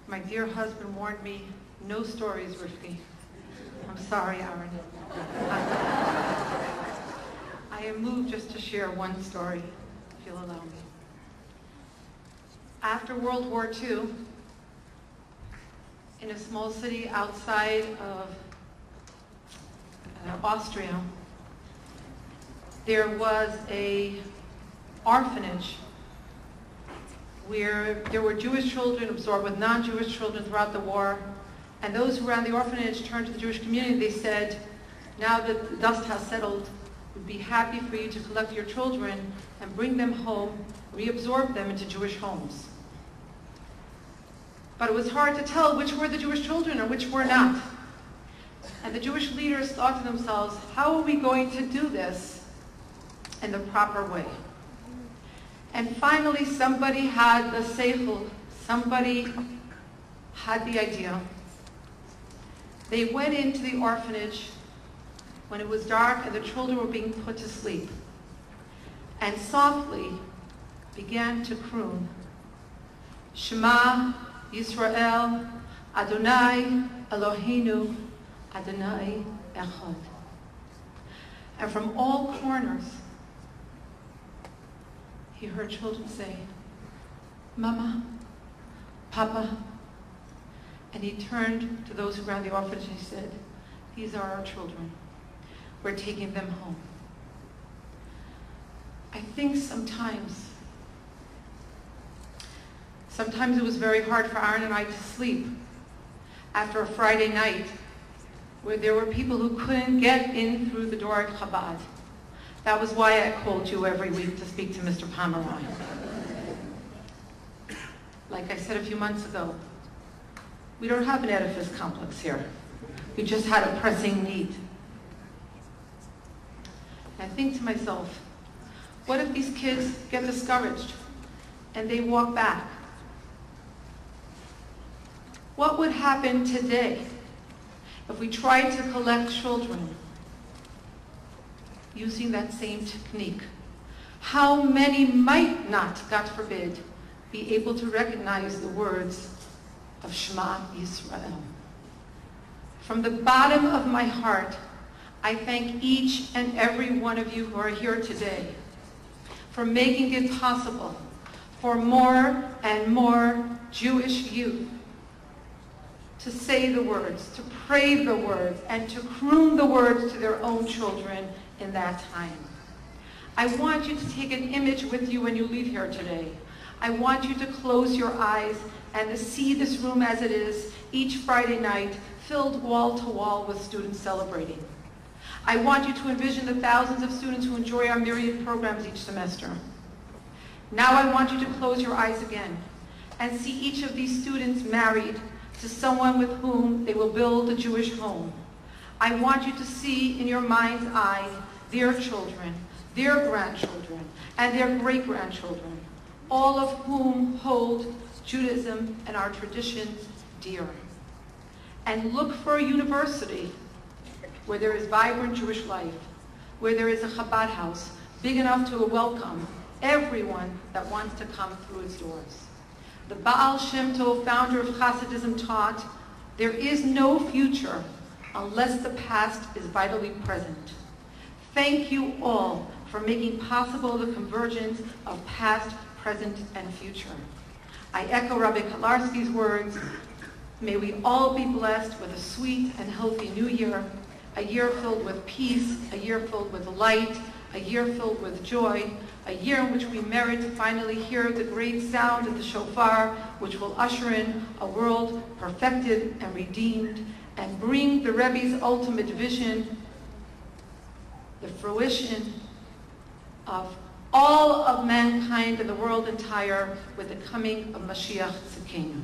My dear husband warned me, no stories, Rivkah. I'm sorry, Aaron. I am moved just to share one story, if you'll allow me. After World War II, in a small city outside of Austria, there was an orphanage where there were Jewish children absorbed with non-Jewish children throughout the war. And those who ran the orphanage turned to the Jewish community. They said, now that the dust has settled, we'd be happy for you to collect your children and bring them home, reabsorb them into Jewish homes. But it was hard to tell which were the Jewish children and which were not. And the Jewish leaders thought to themselves, how are we going to do this in the proper way? And finally, somebody had the seichel, somebody had the idea. They went into the orphanage when it was dark and the children were being put to sleep, and softly began to croon, Shema Yisrael, Adonai Eloheinu, Adonai Echad. And from all corners, he heard children say, Mama, Papa. And he turned to those who ran the orphanage and he said, these are our children. We're taking them home. I think sometimes it was very hard for Aaron and I to sleep after a Friday night where there were people who couldn't get in through the door at Chabad. That was why I called you every week to speak to Mr. Pomeroy. Like I said a few months ago, we don't have an edifice complex here. We just had a pressing need. And I think to myself, what if these kids get discouraged and they walk back? What would happen today if we tried to collect children using that same technique? How many might not, God forbid, be able to recognize the words of Shema Yisrael? From the bottom of my heart, I thank each and every one of you who are here today for making it possible for more and more Jewish youth to say the words, to pray the words, and to croon the words to their own children in that time. I want you to take an image with you when you leave here today. I want you to close your eyes and to see this room as it is each Friday night, filled wall to wall with students celebrating. I want you to envision the thousands of students who enjoy our myriad programs each semester. Now I want you to close your eyes again and see each of these students married to someone with whom they will build a Jewish home. I want you to see in your mind's eye their children, their grandchildren, and their great-grandchildren, all of whom hold Judaism and our traditions dear. And look for a university where there is vibrant Jewish life, where there is a Chabad house big enough to welcome everyone that wants to come through its doors. The Baal Shem Tov, founder of Hasidism, taught, there is no future unless the past is vitally present. Thank you all for making possible the convergence of past, present, and future. I echo Rabbi Kolarski's words, may we all be blessed with a sweet and healthy new year, a year filled with peace, a year filled with light, a year filled with joy, a year in which we merit to finally hear the great sound of the shofar, which will usher in a world perfected and redeemed, and bring the Rebbe's ultimate vision, the fruition of all of mankind and the world entire with the coming of Mashiach Tzidkenu.